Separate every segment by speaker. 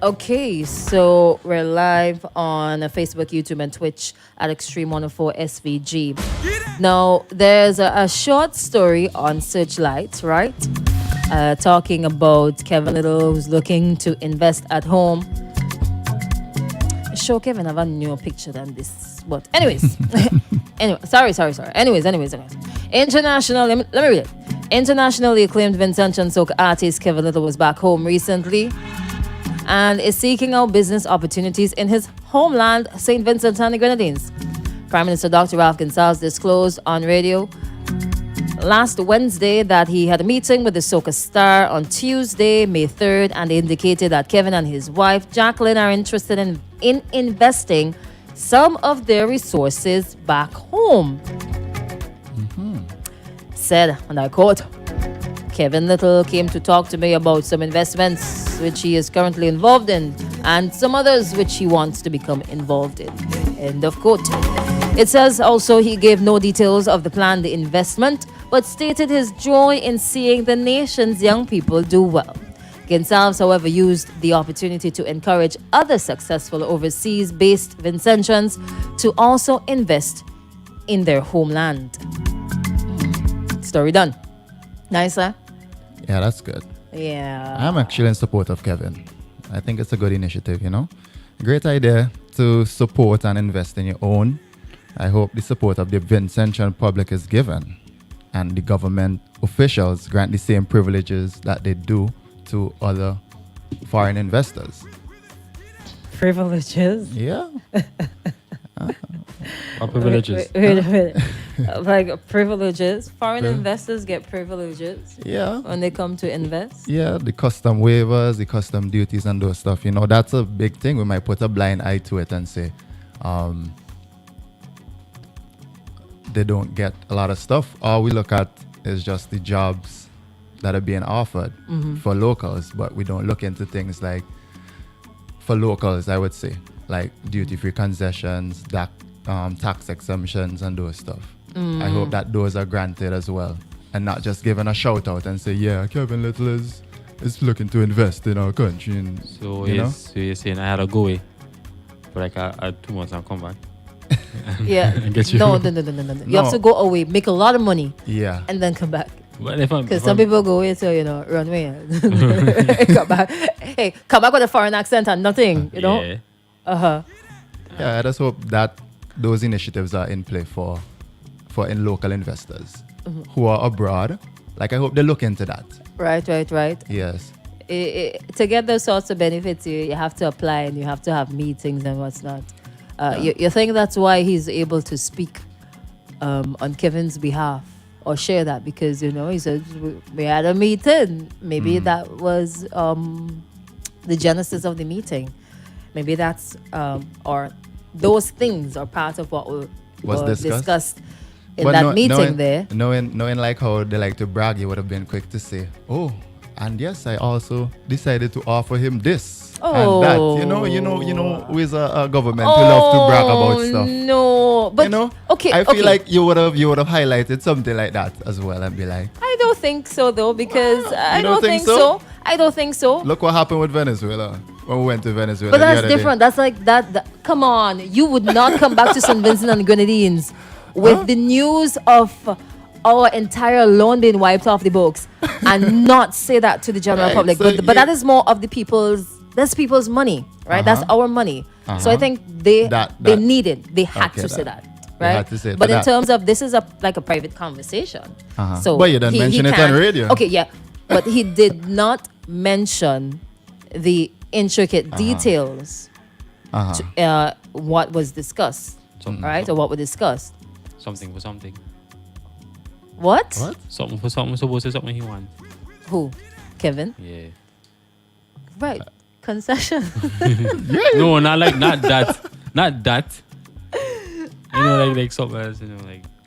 Speaker 1: Okay, so we're live on Facebook, YouTube, and Twitch at Extreme 104 SVG. Now, there's a short story on Searchlight, right? Talking about Kevin Little who's looking to invest at home. Sure, Kevin, I have a newer picture than this. But, anyways, anyway, sorry. Anyways. International, let me read it. Internationally acclaimed Vincent and soca artist Kevin Little was back home recently and is seeking out business opportunities in his homeland, St. Vincent and the Grenadines. Prime Minister Dr. Ralph Gonsalves disclosed on radio last Wednesday that he had a meeting with the soca star on Tuesday, May 3rd, and indicated that Kevin and his wife, Jacqueline, are interested in investing some of their resources back home. Said, and I quote, Kevin Little came to talk to me about some investments which he is currently involved in and some others which he wants to become involved in. End of quote. It says also he gave no details of the planned investment, but stated his joy in seeing the nation's young people do well. Gonsalves, however, used the opportunity to encourage other successful overseas-based Vincentians to also invest in their homeland. Story done. Nice, huh?
Speaker 2: Yeah, that's good.
Speaker 1: Yeah.
Speaker 2: I'm actually in support of Kevin. I think it's a good initiative, Great idea to support and invest in your own. I hope the support of the Vincentian public is given and the government officials grant the same privileges that they do to other foreign investors.
Speaker 1: Privileges?
Speaker 2: Yeah.
Speaker 3: What privileges?
Speaker 1: Wait a minute. Like privileges? Foreign investors get privileges
Speaker 2: Yeah.
Speaker 1: when they come to invest?
Speaker 2: Yeah, the custom waivers, the custom duties and those stuff, that's a big thing. We might put a blind eye to it and say, they don't get a lot of stuff. All we look at is just the jobs that are being offered for locals, but we don't look into things like, for locals, I would say, like duty-free concessions, tax exemptions and those stuff. I hope that those are granted as well, and not just given a shout out and say, yeah, Kevin Little is looking to invest in our country. And,
Speaker 3: So you're saying I had to go away for like 2 months and come back?
Speaker 1: Yeah.
Speaker 3: Get you.
Speaker 1: No. You have to go away, make a lot of money,
Speaker 2: Yeah.
Speaker 1: and then come back.
Speaker 3: Because
Speaker 1: some people go away to, run away. Come back. Hey, come back with a foreign accent and nothing,
Speaker 3: Yeah.
Speaker 2: Yeah, I just hope that those initiatives are in play for in local investors who are abroad. Like, I hope they look into that.
Speaker 1: Right.
Speaker 2: Yes.
Speaker 1: To get those sorts of benefits, you have to apply and you have to have meetings and what's not. You think that's why he's able to speak on Kevin's behalf or share that? Because, he said, we had a meeting. Maybe that was the genesis of the meeting. Maybe that's, or those things are part of what was discussed in that meeting there.
Speaker 2: Knowing like how they like to brag, you would have been quick to say, oh, and yes, I also decided to offer him this and that. Who is a government who love to brag about stuff.
Speaker 1: No, but okay.
Speaker 2: I feel like you would have highlighted something like that as well and be like,
Speaker 1: I don't think so though, because I
Speaker 2: don't
Speaker 1: don't
Speaker 2: think
Speaker 1: think
Speaker 2: so?
Speaker 1: so. I don't think so.
Speaker 2: look what happened with Venezuela when we went to Venezuela.
Speaker 1: But
Speaker 2: the
Speaker 1: that's
Speaker 2: other day.
Speaker 1: different. That's like that. Come on, you would not come back to St. Vincent and the Grenadines with the news of our entire loan being wiped off the books and not say that to the general
Speaker 2: Right,
Speaker 1: public.
Speaker 2: so
Speaker 1: But that is more of the people's. That's people's money, right? That's our money. So I think they need it. They had to say that.
Speaker 2: They
Speaker 1: Right?
Speaker 2: had to say it,
Speaker 1: but
Speaker 2: but
Speaker 1: in
Speaker 2: that-
Speaker 1: terms of this is like a private conversation. So
Speaker 2: But you didn't mention it on
Speaker 1: can't-
Speaker 2: radio.
Speaker 1: Okay, yeah. But he did not mention the intricate details what was discussed, right? Or what was discussed.
Speaker 3: Something for something.
Speaker 1: What?
Speaker 3: Something for something. Suppose it's something he wants.
Speaker 1: Who? Kevin?
Speaker 3: Yeah.
Speaker 1: Right. Concession.
Speaker 3: No, not that. Not that. Like something else.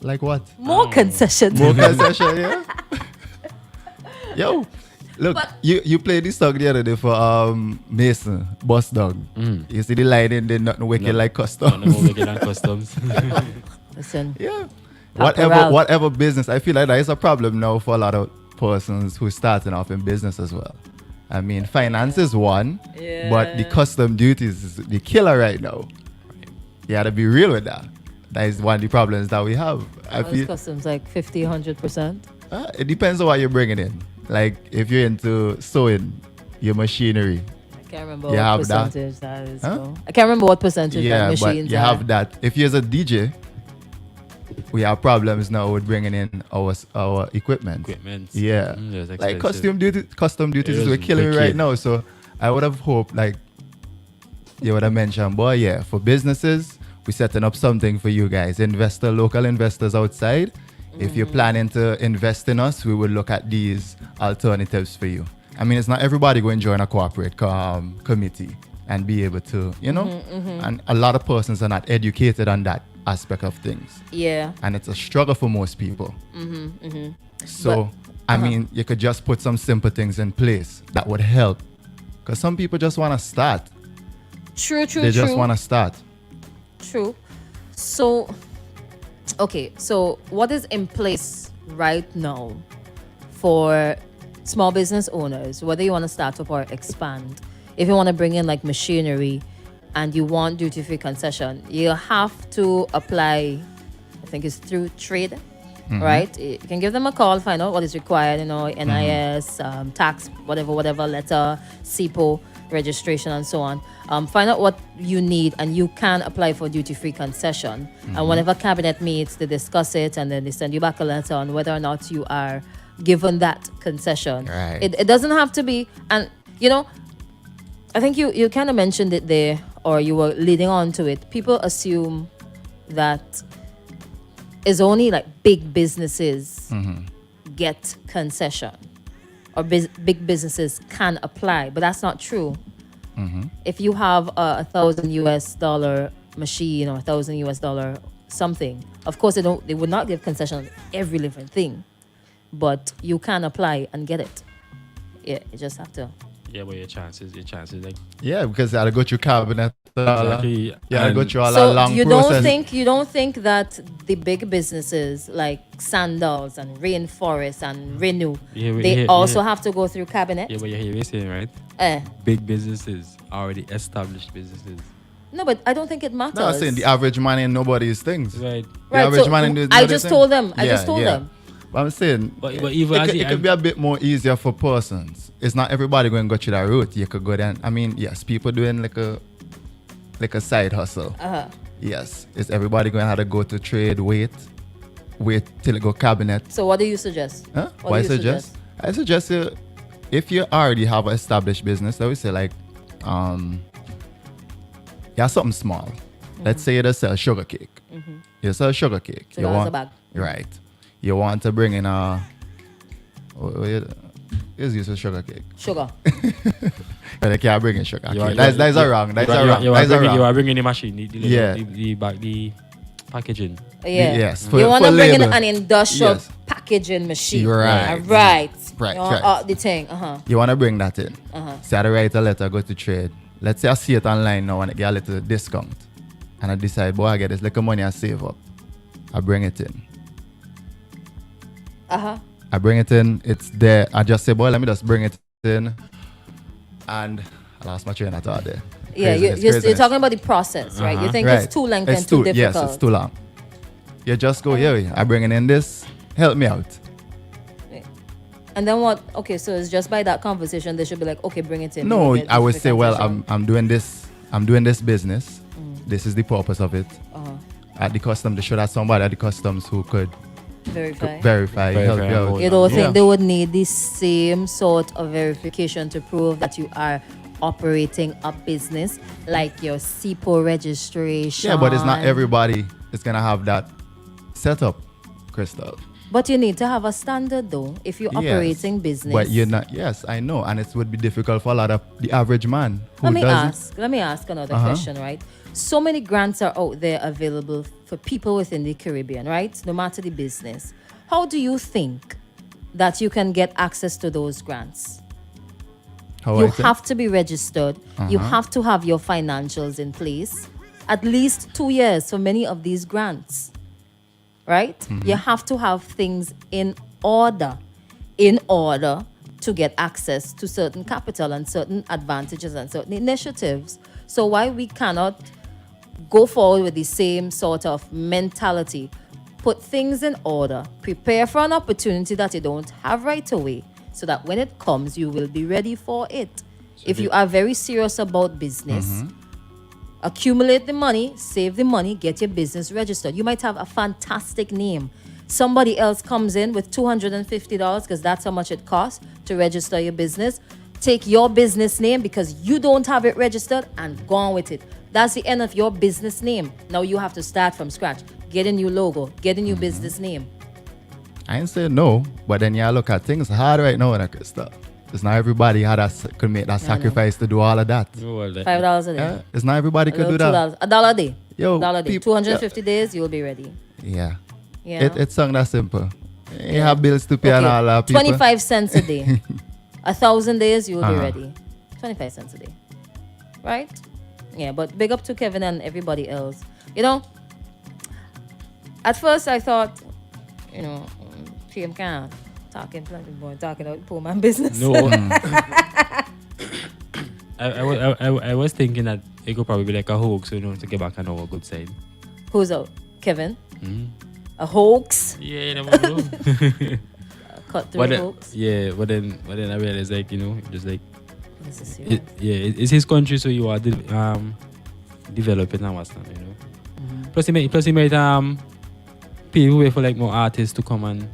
Speaker 2: Like what?
Speaker 1: More concessions.
Speaker 2: More concession, yeah. Yo, look, you played this song the other day for Mason, Boss Dog. You see the line in there, nothing wicked like customs.
Speaker 3: No more wicked than customs.
Speaker 1: Listen.
Speaker 2: Yeah.
Speaker 1: Paparazzi.
Speaker 2: Whatever business, I feel like that is a problem now for a lot of persons who starting off in business as well. I mean, finance is one, but the
Speaker 1: Yeah.
Speaker 2: custom duties is the killer right now. You gotta be real with that. That is one of the problems that we have. I
Speaker 1: Those
Speaker 2: feel
Speaker 1: customs like 50, 100%.
Speaker 2: it depends on what you're bringing in. Like if you're into sewing, your machinery,
Speaker 1: I can't remember
Speaker 2: You
Speaker 1: what
Speaker 2: have that?
Speaker 1: percentage that is.
Speaker 2: Huh?
Speaker 1: though. I can't remember what percentage
Speaker 2: yeah,
Speaker 1: that
Speaker 2: but
Speaker 1: machines
Speaker 2: you
Speaker 1: are.
Speaker 2: have that. If you're a DJ, we have problems now with bringing in our equipment. Yeah,
Speaker 3: There's
Speaker 2: like
Speaker 3: expensive.
Speaker 2: custom duties
Speaker 3: It
Speaker 2: is
Speaker 3: is
Speaker 2: we're killing me right
Speaker 3: wicked.
Speaker 2: now. So I would have hoped like you would have mentioned, boy, yeah, for businesses, we're setting up something for you guys, local investors outside. If you're planning to invest in us, we will look at these alternatives for you. I mean, it's not everybody going to join a corporate committee and be able to, and a lot of persons are not educated on that aspect of things.
Speaker 1: Yeah.
Speaker 2: And it's a struggle for most people. So, I mean, you could just put some simple things in place that would help. Because some people just want to start.
Speaker 1: True, true,
Speaker 2: They
Speaker 1: true.
Speaker 2: just want to start.
Speaker 1: True. So, okay. So, what is in place right now for small business owners, whether you want to start up or expand? If you want to bring in like machinery and you want duty-free concession, you have to apply. I think it's through trade, right? You can give them a call, find out what is required. NIS, tax, whatever letter, SIPO registration, and so on. Find out what you need, and you can apply for duty-free concession. And whenever cabinet meets, they discuss it, and then they send you back a letter on whether or not you are given that concession.
Speaker 2: Right.
Speaker 1: It doesn't have to be, and I think you kind of mentioned it there, or you were leading on to it. People assume that it's only like big businesses get concession, or big businesses can apply, but that's not true. If you have a $1,000 machine or $1,000 something, of course they would not give concession on every living thing, but you can apply and get it. Yeah, you just have to.
Speaker 3: Yeah, but your chances, like
Speaker 2: Yeah, because you had to go through cabinet.
Speaker 3: Exactly.
Speaker 2: You had to go
Speaker 3: And
Speaker 2: through all that
Speaker 1: So
Speaker 2: long
Speaker 1: you
Speaker 2: process.
Speaker 1: don't think that the big businesses like Sandals and Rainforest and Renew, they also have to go through cabinet?
Speaker 3: Yeah, but you hear what you're saying, right?
Speaker 1: Eh.
Speaker 3: Big businesses, already established businesses.
Speaker 1: No, but I don't think it matters.
Speaker 2: No, I'm saying the average man in nobody's things.
Speaker 3: Right.
Speaker 2: The
Speaker 1: Right,
Speaker 2: average
Speaker 1: so
Speaker 2: man in
Speaker 1: I just told them. I just told them.
Speaker 2: But I'm saying
Speaker 3: But even as
Speaker 2: it could be a bit more easier for persons. It's not everybody going to go through that route. You could go down. I mean, yes, people doing like a side hustle. Yes, is everybody going to have to go to trade, wait till it go cabinet?
Speaker 1: So what do you suggest?
Speaker 2: Huh?
Speaker 1: What
Speaker 2: Why
Speaker 1: do you
Speaker 2: suggest? I suggest if you already have an established business, I would say like, you have something small. Let's say you just sell sugar cake. You sell sugar cake.
Speaker 1: $2 a bag.
Speaker 2: Right. You want to bring in it's used for sugar cake.
Speaker 1: Sugar.
Speaker 2: But they can't bring in sugar
Speaker 3: You are-
Speaker 2: cake.
Speaker 3: you are-
Speaker 2: That's a wrong. That's a wrong.
Speaker 3: You
Speaker 2: That's a
Speaker 3: are
Speaker 2: wrong.
Speaker 3: bringing the machine, the
Speaker 2: Yeah.
Speaker 3: the packaging.
Speaker 1: Yeah.
Speaker 2: Yes,
Speaker 1: You want to
Speaker 2: for
Speaker 1: bring in
Speaker 2: label.
Speaker 1: an industrial
Speaker 2: Yes.
Speaker 1: packaging machine.
Speaker 2: Right.
Speaker 1: Right.
Speaker 2: Right,
Speaker 1: You want
Speaker 2: right.
Speaker 1: the thing.
Speaker 2: You want to bring that in. So I write a letter, go to trade. Let's say I see it online now and I get a little discount. And I decide, boy, I get this little money I save up. I bring it in. I bring it in, it's there. I just say, boy, let me just bring it in. And I lost my train of thought there.
Speaker 1: Yeah, you're talking about the process, right? You think it's too lengthy and too difficult.
Speaker 2: Yes, it's too long. You just go, yeah, I'm bringing in this, help me out.
Speaker 1: And then what? Okay, so it's just by that conversation they should be like, okay, bring it in.
Speaker 2: No,
Speaker 1: You get
Speaker 2: I would
Speaker 1: the
Speaker 2: say, well,
Speaker 1: concession.
Speaker 2: I'm doing this business. This is the purpose of it. At the custom, they should have somebody at the customs who could
Speaker 1: verify.
Speaker 2: help you out.
Speaker 1: You don't
Speaker 2: Yeah.
Speaker 1: think they would need the same sort of verification to prove that you are operating a business, like your SIPO registration?
Speaker 2: Yeah, but it's not everybody is gonna have that setup, Crystal.
Speaker 1: But you need to have a standard though if you're
Speaker 2: Yes,
Speaker 1: operating business.
Speaker 2: But you're not. Yes, I know, and it would be difficult for a lot of the average man who
Speaker 1: Let me
Speaker 2: doesn't.
Speaker 1: ask another question, right? So many grants are out there available for people within the Caribbean, right? No matter the business. How do you think that you can get access to those grants?
Speaker 2: How
Speaker 1: You
Speaker 2: I think?
Speaker 1: have to be registered. You have to have your financials in place. At least 2 years for many of these grants, right? You have to have things in order in order to get access to certain capital and certain advantages and certain initiatives. So why we cannot go forward with the same sort of mentality, put things in order, prepare for an opportunity that you don't have right away, so that when it comes, you will be ready for it. If you are very serious about business, accumulate the money, save the money, get your business registered. You might have a fantastic name. Somebody else comes in with $250 because that's how much it costs to register your business. Take your business name because you don't have it registered and go on with it. That's the end of your business name. Now you have to start from scratch. Get a new logo, get a new business name.
Speaker 2: I ain't saying no, but then you look at things hard right now and stuff. It's not everybody could make that sacrifice to do all of that.
Speaker 1: $5 a day.
Speaker 2: Yeah, it's not everybody could do that.
Speaker 1: $1 a day.
Speaker 2: Yo,
Speaker 1: $1 a day.
Speaker 2: people-
Speaker 1: 250 days, you'll be ready.
Speaker 2: Yeah.
Speaker 1: Yeah.
Speaker 2: It's something that simple. You have bills to pay and all that, people.
Speaker 1: 25 cents a day. 1,000 days, you will be ready. 25 cents a day. Right? Yeah, but big up to Kevin and everybody else. You know, at first I thought, PM can talking about poor man business.
Speaker 3: No. I was thinking that it could probably be like a hoax, to get back on our good side.
Speaker 1: Who's out? Kevin? A hoax?
Speaker 3: Yeah, you never know.
Speaker 1: Cut through hoax?
Speaker 3: Yeah, but then I realized, like, just like,
Speaker 1: This is serious.
Speaker 3: it's his country, so you are developing and what's not, Plus, he might pave way for like more artists to come and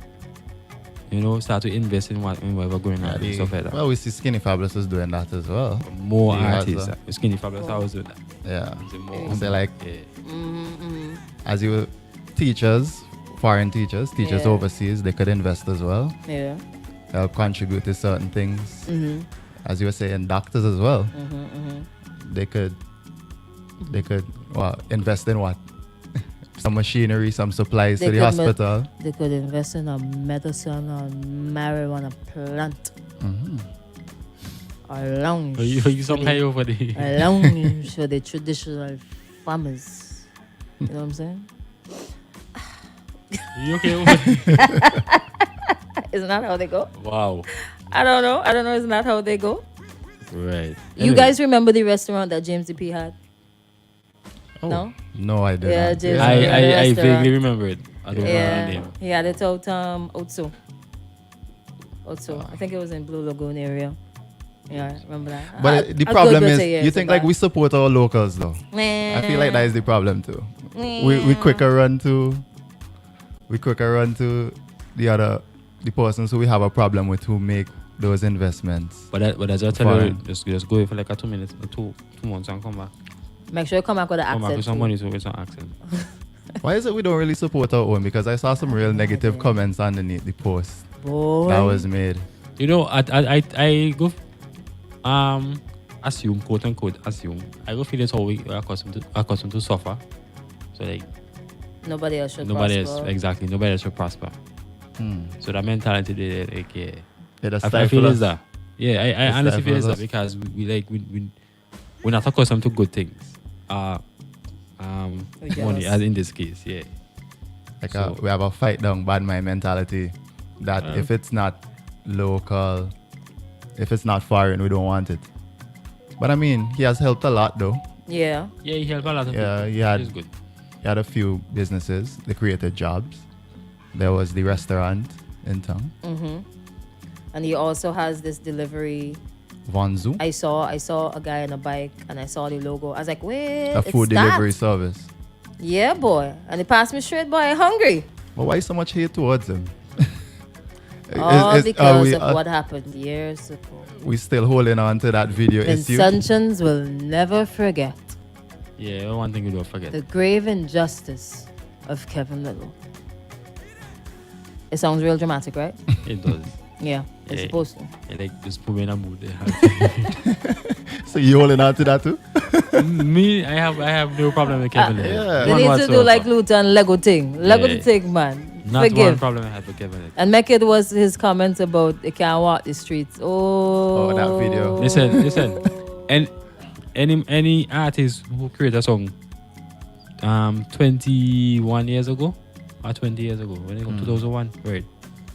Speaker 3: start to invest in whatever going on and stuff like that.
Speaker 2: Well, we see Skinny Fabulous is doing that as well.
Speaker 3: More
Speaker 2: He has
Speaker 3: artists.
Speaker 2: that.
Speaker 3: Skinny Fabulous always do that.
Speaker 2: Yeah.
Speaker 3: More,
Speaker 2: So like,
Speaker 3: yeah.
Speaker 2: as you teachers, foreign teachers
Speaker 1: Yeah.
Speaker 2: overseas, they could invest as well.
Speaker 1: Yeah.
Speaker 2: Help contribute to certain things. As you were saying, doctors as well. They could invest in what? Some machinery, some supplies
Speaker 1: They
Speaker 2: to the
Speaker 1: could
Speaker 2: hospital.
Speaker 1: They could invest in a medicine or marijuana plant. A lounge.
Speaker 3: You some high over there.
Speaker 1: A lounge for the traditional farmers. You know what I'm saying?
Speaker 3: You okay over there?
Speaker 1: Isn't that how they go?
Speaker 3: Wow.
Speaker 1: I don't know. Isn't that how they go?
Speaker 3: Right.
Speaker 1: You
Speaker 3: Anyway.
Speaker 1: guys remember the restaurant that James DP had? No?
Speaker 2: No, I did
Speaker 1: Yeah,
Speaker 2: not.
Speaker 1: James-
Speaker 3: I
Speaker 1: restaurant.
Speaker 3: vaguely remember it. I don't remember
Speaker 1: Yeah.
Speaker 3: the name.
Speaker 1: He had it out Otsu. I think it was in Blue Lagoon area. Yeah, I remember that.
Speaker 2: But the
Speaker 1: A
Speaker 2: problem
Speaker 1: good
Speaker 2: is,
Speaker 1: bit of years
Speaker 2: you think like
Speaker 1: ago.
Speaker 2: we support our locals though. I feel like that is the problem too. We quicker run to the persons who we have a problem with who make those investments.
Speaker 3: But as I tell you,
Speaker 2: Fine.
Speaker 3: just go for like a 2 minutes or 2 months and come back.
Speaker 1: Make sure you come back with the
Speaker 3: Come back
Speaker 1: accent.
Speaker 3: with some
Speaker 1: too.
Speaker 3: money with some accent.
Speaker 2: Why is it we don't really support our own? Because I saw some real negative comments underneath the post
Speaker 1: Boy.
Speaker 2: that was made.
Speaker 3: I go assume, quote unquote, assume. I go feel it's how we are accustomed to suffer. So like
Speaker 1: Nobody else should
Speaker 3: nobody
Speaker 1: prosper.
Speaker 3: else, exactly, nobody else should prosper. So that mentality there, like, yeah.
Speaker 2: Yeah, that's
Speaker 3: I feel
Speaker 2: stifle
Speaker 3: is
Speaker 2: us.
Speaker 3: that. Yeah, I
Speaker 2: It
Speaker 3: honestly feel is
Speaker 2: stifles
Speaker 3: that
Speaker 2: us.
Speaker 3: because we're not accustomed to good things.
Speaker 1: We're
Speaker 3: Money,
Speaker 1: jealous.
Speaker 3: as in this case, yeah.
Speaker 2: Like
Speaker 3: So-
Speaker 2: we have a fight down bad mind mentality that if it's not local, if it's not foreign, we don't want it. But I mean, he has helped a lot though.
Speaker 1: Yeah.
Speaker 3: Yeah, he helped a lot of
Speaker 2: Yeah,
Speaker 3: people.
Speaker 2: he had-
Speaker 3: It's good.
Speaker 2: He had a few businesses. They created jobs. There was the restaurant in town,
Speaker 1: And he also has this delivery.
Speaker 2: Von Zoo,
Speaker 1: I saw a guy on a bike and I saw the logo. I was like, wait,
Speaker 2: a
Speaker 1: it's
Speaker 2: food
Speaker 1: that?
Speaker 2: delivery service.
Speaker 1: Yeah, boy. And he passed me straight by hungry.
Speaker 2: But why so much hate towards him?
Speaker 1: All
Speaker 2: Are
Speaker 1: because
Speaker 2: we,
Speaker 1: of what happened years ago.
Speaker 2: we still holding on to that video issue?
Speaker 1: Vincentians will never forget
Speaker 3: Yeah, one thing you don't forget.
Speaker 1: the grave injustice of Kevin Little. It sounds real dramatic, right?
Speaker 3: It does.
Speaker 1: Yeah, it's
Speaker 3: Yeah.
Speaker 1: supposed to.
Speaker 3: It, like, just put me in a mood there.
Speaker 2: So you holding on to that too?
Speaker 3: Me, I have no problem with Kevin. Little.
Speaker 2: yeah.
Speaker 1: They
Speaker 3: None
Speaker 1: need to do
Speaker 3: whatsoever.
Speaker 1: like Luther and Lego thing. Lego
Speaker 3: Yeah.
Speaker 1: the thing, man.
Speaker 3: Not one
Speaker 1: Forgive.
Speaker 3: problem I had with Kevin. Little.
Speaker 1: And make it was his comment about they can't walk the streets. Oh,
Speaker 2: that video.
Speaker 3: Listen. And any artist who create a song 21 years ago or 20 years ago, when it come 2001, right?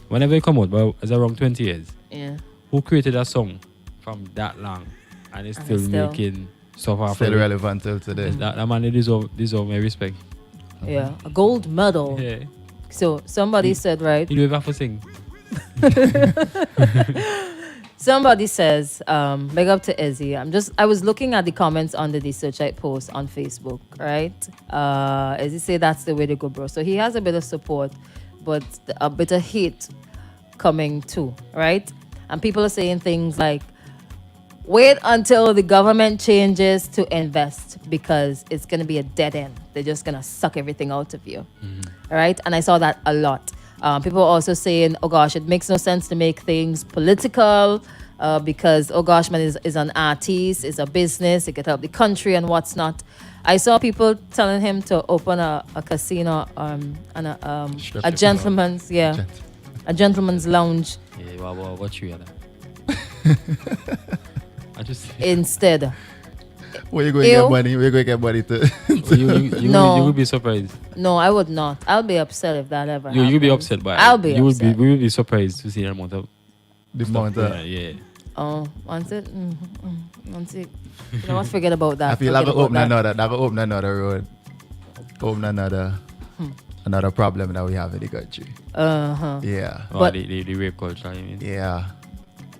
Speaker 3: Whenever it come out, but it's around 20 years.
Speaker 1: Yeah.
Speaker 3: Who created a song from that long and it's
Speaker 1: And
Speaker 3: still
Speaker 1: it's still-
Speaker 3: making stuff after
Speaker 2: Still
Speaker 3: it?
Speaker 2: relevant till today.
Speaker 3: That man deserve my respect.
Speaker 1: Yeah. A gold medal.
Speaker 3: Yeah.
Speaker 1: So somebody said, right?
Speaker 3: You don't even have to sing.
Speaker 1: Somebody says, big up to Izzy. I was looking at the comments under the Searchlight post on Facebook, right? Izzy say that's the way to go, bro. So he has a bit of support, but a bit of hate coming too, right? And people are saying things like, wait until the government changes to invest because it's going to be a dead end. They're just going to suck everything out of you, all right? And I saw that a lot. People are also saying, oh gosh, it makes no sense to make things political because, oh gosh, man is an artist, is a business, it could help the country and what's not. I saw people telling him to open a casino and a gentleman's, a gentleman's lounge
Speaker 3: Yeah, what you are I just
Speaker 2: Where
Speaker 1: instead.
Speaker 2: you going to
Speaker 1: Ew.
Speaker 2: get money? Where you going to get money to?
Speaker 3: you
Speaker 1: No.
Speaker 3: would be surprised.
Speaker 1: No, I would not. I'll be upset if that ever happens.
Speaker 3: You'll be upset, but
Speaker 1: I'll be
Speaker 3: you
Speaker 1: upset.
Speaker 3: we would be surprised to see the amount of
Speaker 2: the
Speaker 3: stuff.
Speaker 2: amount of-
Speaker 3: Yeah.
Speaker 1: Oh, once it, once it. You know what? Forget about that.
Speaker 2: I feel
Speaker 1: Forget
Speaker 2: like
Speaker 1: about
Speaker 2: that will open another road. Open another problem that we have in the country.
Speaker 1: Uh-huh.
Speaker 2: Yeah.
Speaker 3: Oh,
Speaker 1: But-
Speaker 3: the rape culture, I mean.
Speaker 2: Yeah.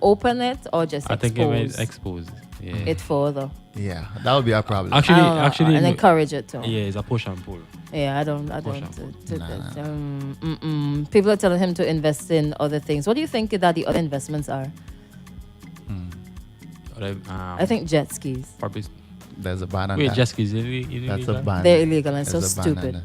Speaker 1: Open it or just
Speaker 3: I think it might
Speaker 1: expose
Speaker 3: expose. Yeah.
Speaker 1: it further.
Speaker 2: Yeah. That would be a problem.
Speaker 3: Actually,
Speaker 1: and
Speaker 3: no,
Speaker 1: encourage it too.
Speaker 3: yeah, it's a push and pull.
Speaker 1: Yeah, I don't.
Speaker 3: Push
Speaker 1: People are telling him to invest in other things. What do you think that the other investments are? I think jet skis.
Speaker 3: Probably.
Speaker 2: There's a ban on
Speaker 3: Wait,
Speaker 2: that.
Speaker 3: jet skis,
Speaker 2: That's a ban.
Speaker 1: They're illegal and so
Speaker 2: There's a ban on
Speaker 1: stupid.
Speaker 2: that.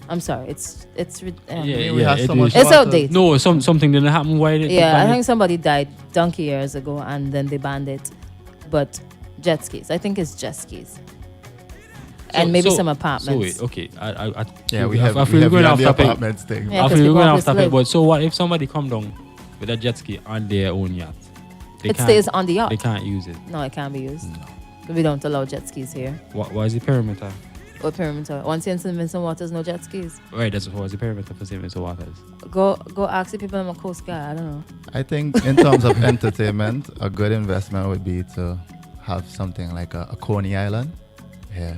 Speaker 1: I'm sorry. It's
Speaker 3: Yeah,
Speaker 2: we have
Speaker 3: it
Speaker 2: so much
Speaker 3: is.
Speaker 1: It's
Speaker 2: water.
Speaker 1: outdated.
Speaker 3: No, something didn't happen. Why did
Speaker 1: Yeah, I
Speaker 3: ban it?
Speaker 1: think somebody died donkey years ago and then they banned it. But jet skis, I think it's jet skis. And maybe some apartments.
Speaker 3: So wait, okay.
Speaker 2: Yeah, we
Speaker 3: I
Speaker 2: have,
Speaker 3: feel
Speaker 2: we
Speaker 3: we're going
Speaker 2: have
Speaker 3: off
Speaker 2: the
Speaker 3: topic.
Speaker 2: apartments thing.
Speaker 1: Yeah.
Speaker 3: I
Speaker 1: 'cause
Speaker 3: feel we're
Speaker 1: people
Speaker 3: going off
Speaker 1: always
Speaker 3: topic.
Speaker 1: live.
Speaker 3: But so what if somebody come down with a jet ski on their own yacht? They
Speaker 1: It
Speaker 3: can't-
Speaker 1: stays on the yacht.
Speaker 3: They can't use it.
Speaker 1: No, it can't be used. We don't allow jet skis here.
Speaker 3: Why is the perimeter?
Speaker 1: Or perimeter. Once you're in St. Vincent Waters, no jet skis.
Speaker 3: Right, that's what was the perimeter for St. Vincent Waters.
Speaker 1: Go ask the people on the Coast Guard. I don't know.
Speaker 2: I think in terms of entertainment, a good investment would be to have something like a Coney Island. Yeah.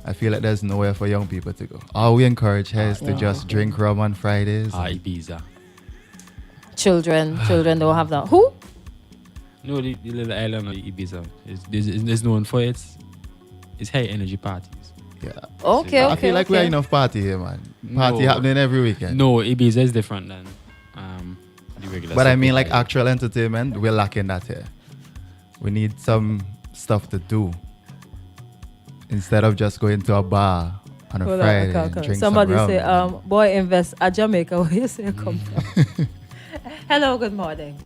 Speaker 2: I feel like there's nowhere for young people to go. All we encourage here is to
Speaker 1: Yeah.
Speaker 2: just drink rum on Fridays.
Speaker 3: Ibiza.
Speaker 1: Children don't have that. Who?
Speaker 3: No, the little island of Ibiza is known for its high energy parties.
Speaker 2: Yeah.
Speaker 1: Okay,
Speaker 2: I feel like we have
Speaker 1: okay.
Speaker 2: enough party here, man. Party
Speaker 3: No.
Speaker 2: happening every weekend.
Speaker 3: No, Ibiza is different than the regular.
Speaker 2: But I mean,
Speaker 3: circuit
Speaker 2: like
Speaker 3: island.
Speaker 2: actual entertainment, we're lacking that here. We need some stuff to do instead of just going to a bar on a
Speaker 1: Hold on,
Speaker 2: Friday
Speaker 1: okay,
Speaker 2: and
Speaker 1: okay.
Speaker 2: drink
Speaker 1: Somebody
Speaker 2: some
Speaker 1: say,
Speaker 2: rum.
Speaker 1: boy, invest at Jamaica. Where you say you come from? Hello, good morning.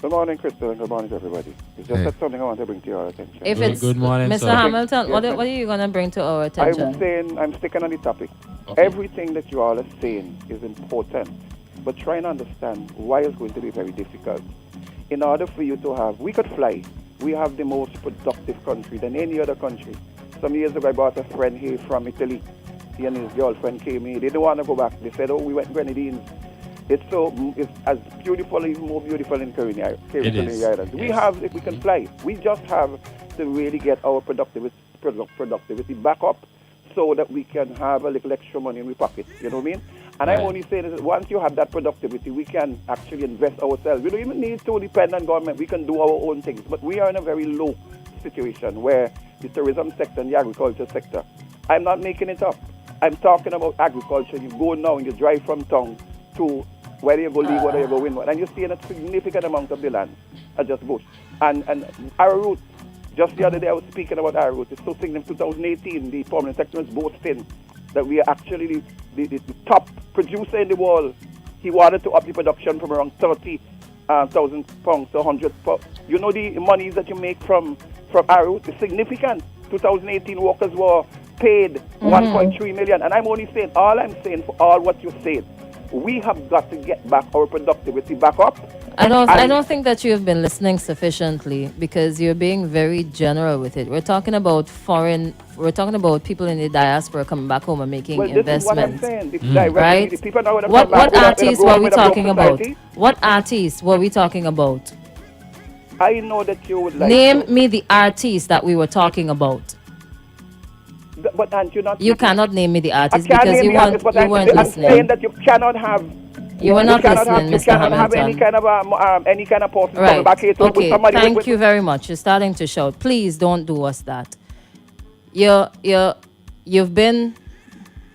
Speaker 4: Good morning, Crystal, and good morning to everybody. It's just
Speaker 2: Hey.
Speaker 4: that something I want to bring to your attention.
Speaker 1: If
Speaker 3: Good-
Speaker 1: it's
Speaker 3: good morning,
Speaker 1: Mr.
Speaker 3: sir.
Speaker 1: Hamilton, what
Speaker 4: Yes,
Speaker 1: are you gonna bring to our
Speaker 4: I'm
Speaker 1: attention?
Speaker 4: saying, I'm sticking on the topic.
Speaker 3: Okay.
Speaker 4: Everything that you all are saying is important, but try and understand why it's going to be very difficult. In order for you to have, we could fly. We have the most productive country than any other country. Some years ago, I brought a friend here from Italy. He and his girlfriend came here. They didn't want to go back. They said, oh, we went Grenadines. It's as beautiful, even more beautiful in Caribbean
Speaker 3: It is.
Speaker 4: Islands. We
Speaker 3: Yes.
Speaker 4: have, if we can fly, we just have to really get our productivity back up so that we can have a little extra money in our pocket. You know what I mean? And
Speaker 3: Right.
Speaker 4: I'm only saying that once you have that productivity, we can actually invest ourselves. We don't even need to depend on government. We can do our own things. But we are in a very low situation where the tourism sector and the agriculture sector, I'm not making it up. I'm talking about agriculture. You go now and you drive from town to whether you go leave, whether you go win, and you're seeing a significant amount of the land are just bush. And Arrowroot, just the other day I was speaking about Arrowroot. It's so significant. 2018, the permanent sector is boasting that we are actually the top producer in the world. He wanted to up the production from around 30,000 pounds to 100 pounds. You know the monies that you make from Arrowroot is significant. 2018 workers were paid 1.3 million. And I'm only saying, all I'm saying for all what you said, we have got to get back our productivity back up.
Speaker 1: I don't think that you have been listening sufficiently because you're being very general with it. We're talking about people in the diaspora coming back home and making
Speaker 4: Well, this is what I'm
Speaker 1: investments.
Speaker 4: saying. The
Speaker 1: Right?
Speaker 4: the people now would have
Speaker 1: What
Speaker 4: come back with
Speaker 1: artists
Speaker 4: a
Speaker 1: were we
Speaker 4: broke
Speaker 1: talking about?
Speaker 4: society.
Speaker 1: What artists were we talking about?
Speaker 4: I know that you would like
Speaker 1: Name
Speaker 4: to.
Speaker 1: me the artists that we were talking about.
Speaker 4: But aren't you not?
Speaker 1: You cannot name me the
Speaker 4: I
Speaker 1: artists
Speaker 4: can't
Speaker 1: because
Speaker 4: name
Speaker 1: you
Speaker 4: the artist, but
Speaker 1: weren't
Speaker 4: I'm
Speaker 1: listening.
Speaker 4: saying that you cannot have.
Speaker 1: You were not listening,
Speaker 4: You
Speaker 1: Mr.
Speaker 4: cannot have any
Speaker 1: Hamilton.
Speaker 4: kind of person coming
Speaker 1: Right.
Speaker 4: back here to with
Speaker 1: Okay.
Speaker 4: somebody.
Speaker 1: Thank
Speaker 4: with,
Speaker 1: you very much. You're starting to shout. Please don't do us that. You've been,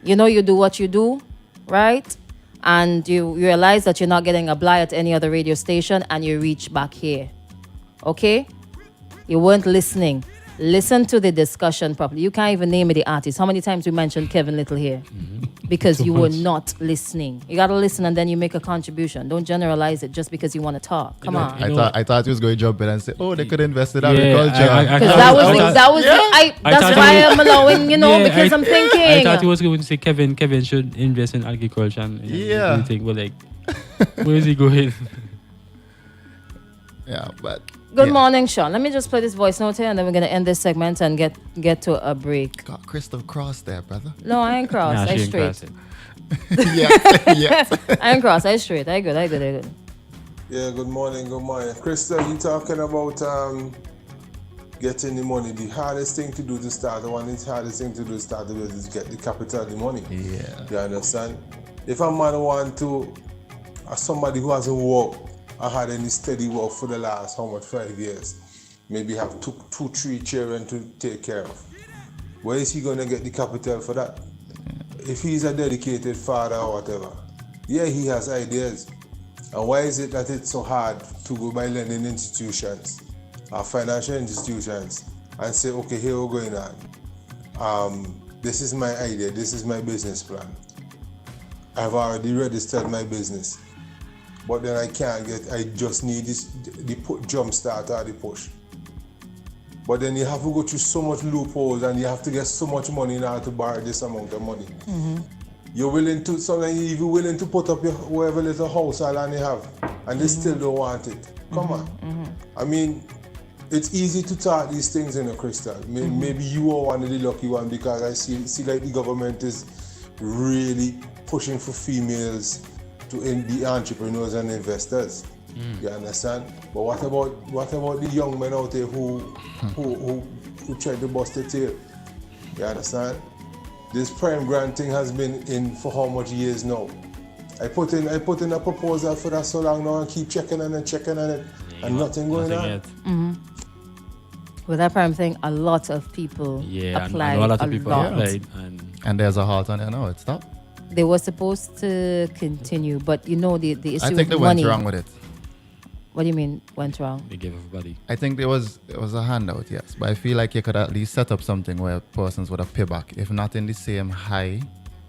Speaker 1: you do what you do, right? And you realize that you're not getting a blight at any other radio station, and you reach back here. Okay? You weren't listening. Listen to the discussion properly. You can't even name me the artist. How many times we mentioned Kevin Little here? Because
Speaker 3: Too
Speaker 1: you were
Speaker 3: much.
Speaker 1: not listening. You got to listen and then you make a contribution. Don't generalize it just because you want to talk. Come
Speaker 3: know,
Speaker 1: on.
Speaker 2: I thought he was going to jump in and say, oh, they could invest in
Speaker 3: Yeah,
Speaker 2: agriculture.
Speaker 3: I
Speaker 1: Because
Speaker 3: thought-
Speaker 1: that's
Speaker 3: thought
Speaker 1: why
Speaker 3: he was-
Speaker 1: I'm allowing,
Speaker 3: Yeah,
Speaker 1: because I'm thinking.
Speaker 3: I thought he was going to say Kevin should invest in agriculture and
Speaker 2: Yeah.
Speaker 3: everything, but like, where is he going?
Speaker 2: Yeah, but
Speaker 1: Good
Speaker 2: yeah.
Speaker 1: morning, Sean. Let me just play this voice note here and then we're going to end this segment and get to a break.
Speaker 2: Got crystal cross there, brother.
Speaker 1: No, I ain't cross.
Speaker 3: Nah,
Speaker 1: I
Speaker 3: she ain't
Speaker 1: straight.
Speaker 3: crossing.
Speaker 2: yes.
Speaker 1: I ain't cross. I straight. I good.
Speaker 5: Yeah, good morning. Crystal, you talking about getting the money. The hardest thing to do to start, the hardest thing to do to start the business is get the capital, the money.
Speaker 2: Yeah.
Speaker 5: You understand? If a man want to, somebody who hasn't worked or had any steady work for the last, 5 years, maybe have two, 3 children to take care of, where is he going to get the capital for that? If he's a dedicated father or whatever, yeah, he has ideas. And why is it that it's so hard to go by lending institutions or financial institutions and say, okay, here we're going on. This is my idea, this is my business plan. I've already registered my business. But then I just need the jump start or the push. But then you have to go through so much loopholes and you have to get so much money in order to borrow this amount of money.
Speaker 1: Mm-hmm.
Speaker 5: Sometimes you're even willing to put up your whatever little house or land you have, and they still don't want it. Come on. I mean, it's easy to talk these things in a Crystal. Maybe you are one of the lucky ones because I see like the government is really pushing for females to be entrepreneurs and investors. You understand? But what about the young men out there who try to bust their tail? You understand? This prime grant thing has been in for how much years now? I put in a proposal for that so long now and keep checking on it, and nothing going on.
Speaker 3: Yet.
Speaker 1: With that prime thing, a lot of people
Speaker 3: Yeah,
Speaker 1: applied.
Speaker 3: I know a lot of people
Speaker 1: lot.
Speaker 3: applied.
Speaker 2: And there's a halt on it now. It's stopped.
Speaker 1: They were supposed to continue, but the issue
Speaker 2: I think
Speaker 1: with
Speaker 2: they
Speaker 1: money.
Speaker 2: went wrong with it.
Speaker 1: What do you mean went wrong?
Speaker 3: They gave everybody.
Speaker 2: I think it was a handout, yes. But I feel like you could at least set up something where persons would have pay back, if not in the same high,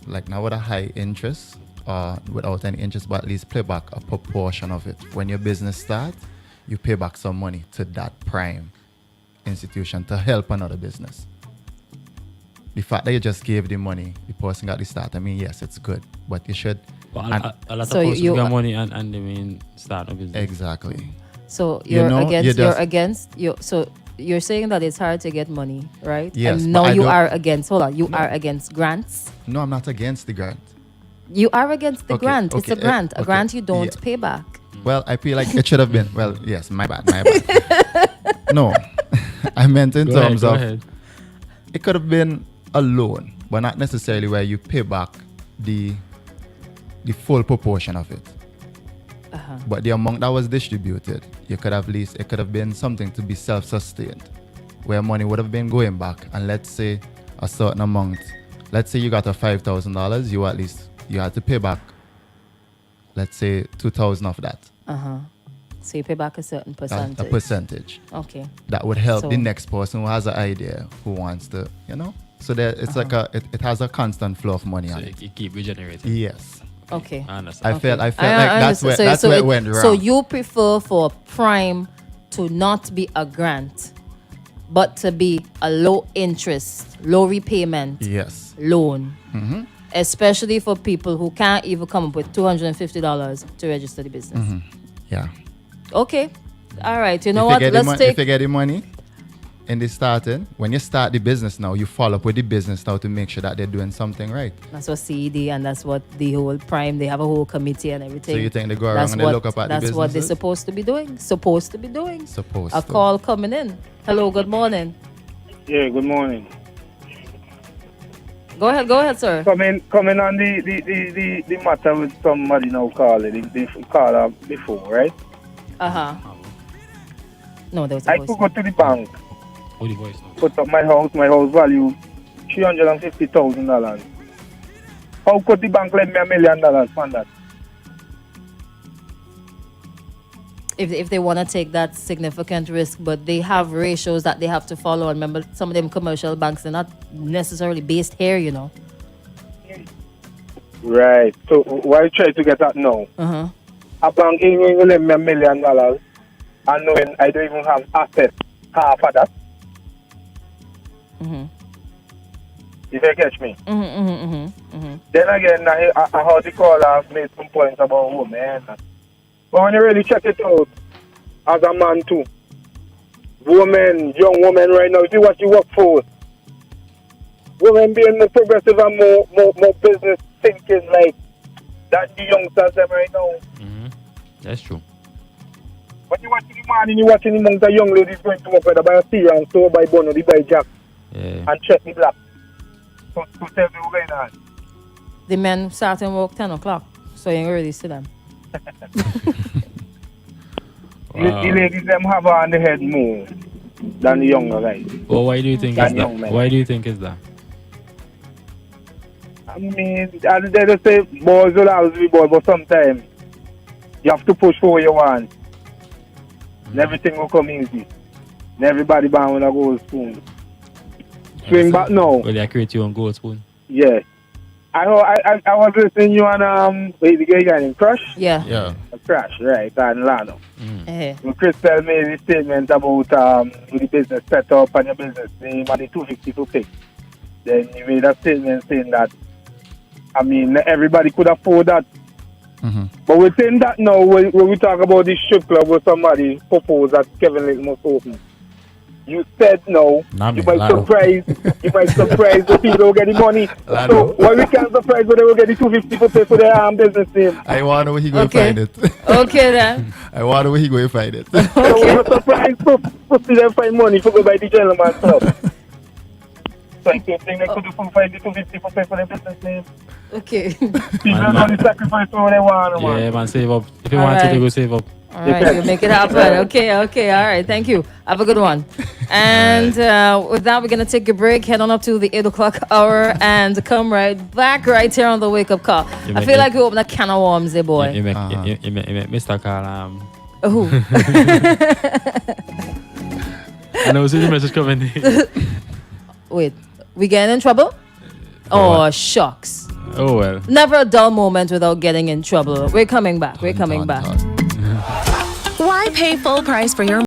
Speaker 2: like not with a high interest or without any interest, but at least pay back a proportion of it. When your business starts, you pay back some money to that prime institution to help another business. The fact that you just gave the money, the person got the start, I mean, yes, it's good, but you should.
Speaker 3: But
Speaker 2: and-
Speaker 3: a lot
Speaker 1: So
Speaker 3: of persons
Speaker 1: you-
Speaker 3: got money and they mean start a business.
Speaker 2: Exactly.
Speaker 1: So
Speaker 2: You know,
Speaker 1: so you're saying that it's hard to get money, right?
Speaker 2: Yes,
Speaker 1: And
Speaker 2: but
Speaker 1: now
Speaker 2: I
Speaker 1: you
Speaker 2: don't-
Speaker 1: are against. Hold on, you are against grants.
Speaker 2: No, I'm not against the grant.
Speaker 1: You are against the
Speaker 2: Okay,
Speaker 1: grant. It's
Speaker 2: okay,
Speaker 1: a grant. A
Speaker 2: okay,
Speaker 1: grant you don't
Speaker 2: yeah.
Speaker 1: pay back.
Speaker 2: Well, I feel like it should have been. Well, yes, my bad. No, I meant in terms
Speaker 3: Go
Speaker 2: of
Speaker 3: ahead.
Speaker 2: it could have been a loan, but not necessarily where you pay back the full proportion of it. But the amount that was distributed, you could have least it could have been something to be self-sustained, where money would have been going back, and let's say a certain amount. Let's say you got a $5,000, you had to pay back. Let's say 2,000 of that.
Speaker 1: So you pay back a certain
Speaker 2: That's
Speaker 1: percentage.
Speaker 2: a percentage.
Speaker 1: Okay.
Speaker 2: That would help
Speaker 1: So-
Speaker 2: the next person who has an idea, who wants to, So there, it's like it has a constant flow of money
Speaker 3: So
Speaker 2: on it.
Speaker 3: you keep regenerating.
Speaker 2: Yes,
Speaker 1: Okay.
Speaker 3: I understand.
Speaker 2: I felt like
Speaker 1: understand.
Speaker 2: that's where it went wrong.
Speaker 1: So you prefer for prime to not be a grant, but to be a low interest, low repayment
Speaker 2: Yes,
Speaker 1: loan, especially for people who can't even come up with $250 to register the business.
Speaker 2: yeah.
Speaker 1: Okay. All right. You know
Speaker 2: If
Speaker 1: what?
Speaker 2: you get the
Speaker 1: Let's
Speaker 2: mon-
Speaker 1: take.
Speaker 2: if you get the money in the starting, when you start the business now, you follow up with the business now to make sure that they're doing something right.
Speaker 1: That's what CED and that's what the whole Prime. They have a whole committee and everything.
Speaker 2: So you think they go around
Speaker 1: That's
Speaker 2: and they look up at the
Speaker 1: That's what they're
Speaker 2: businesses?
Speaker 1: supposed to be doing. Supposed to be doing.
Speaker 2: Supposed
Speaker 1: A
Speaker 2: to.
Speaker 1: call coming in. Hello. Good morning.
Speaker 6: Yeah, good morning.
Speaker 1: Go ahead, sir.
Speaker 6: Coming on the matter with somebody now calling. They called before, right?
Speaker 1: No, there was a
Speaker 6: I
Speaker 1: voice.
Speaker 6: could go to the bank,
Speaker 3: Oh, the voice now.
Speaker 6: put up my house value $350,000. How could the bank lend me $1 million for that?
Speaker 1: If they want to take that significant risk, but they have ratios that they have to follow. And remember, some of them commercial banks are not necessarily based here, you know.
Speaker 6: Right. So why you try to get that now? A bank ain't going to lend me $1 million, and knowing I don't even have assets half of that. If you catch me. Then again, I heard the caller made some points about women. But when you really check it out, as a man too, women, young women right now, see what you work for. Women being more progressive and more business thinking like that the youngsters them right now.
Speaker 3: That's true.
Speaker 6: When you watching the man and you watching among the young ladies going to work whether by a cereal store, by bun or by jack,
Speaker 3: Yeah.
Speaker 6: and check the black. So tell me what's going on.
Speaker 1: The men starting work 10 o'clock, so you ain't really see them.
Speaker 6: The ladies them have on the head more than the younger guys.
Speaker 3: Well, why do you think
Speaker 6: That
Speaker 3: is that?
Speaker 6: young man.
Speaker 3: Why do you think is that?
Speaker 6: I mean, as they just say, boys will always be boys, but sometimes you have to push for what you want. And everything will come easy. And everybody bound with a gold spoon. Swing back now.
Speaker 3: Well, they create your own gold spoon.
Speaker 6: Yeah. I was listening to you on the guy named Crush.
Speaker 1: Yeah.
Speaker 2: Yeah.
Speaker 6: Crush, right, and Lano.
Speaker 1: Eh.
Speaker 6: When Crystal made a statement about the business setup and your business name and the 250 to pay. Then he made a statement saying that, I mean, everybody could afford that. But we're saying that now, when we talk about this strip club where somebody proposed that Kevin Lake must open. You said no. You might surprise the people who get the money. So why we can't surprise when they will get the 250 to pay for their business name?
Speaker 2: I wonder where he going to
Speaker 1: Okay.
Speaker 2: find it.
Speaker 1: Okay then.
Speaker 2: I wonder where he going to find it.
Speaker 6: So we were surprised to see them find money to go buy the gentleman's club. So I don't think they could find the 250 to pay for their business name.
Speaker 1: Okay.
Speaker 6: People are going to sacrifice what they want.
Speaker 3: Yeah, man, save up. If you
Speaker 1: All
Speaker 3: want
Speaker 1: right.
Speaker 3: to, go save up.
Speaker 1: All right, you make it happen. Okay. All right. Thank you. Have a good one. And with that, we're going to take a break, head on up to the 8 o'clock hour, and come right back right here on the Wake Up Call.
Speaker 3: You
Speaker 1: I
Speaker 3: make
Speaker 1: feel
Speaker 3: it-
Speaker 1: like you open a can of worms there, boy.
Speaker 3: You make Mr. Carl.
Speaker 1: Who?
Speaker 3: I know, see the message coming in.
Speaker 1: Wait, we getting in trouble? Oh, shucks.
Speaker 3: Oh, well.
Speaker 1: Never a dull moment without getting in trouble. We're coming back. We're coming back.
Speaker 2: Dun, dun, dun.
Speaker 7: Why pay full price for your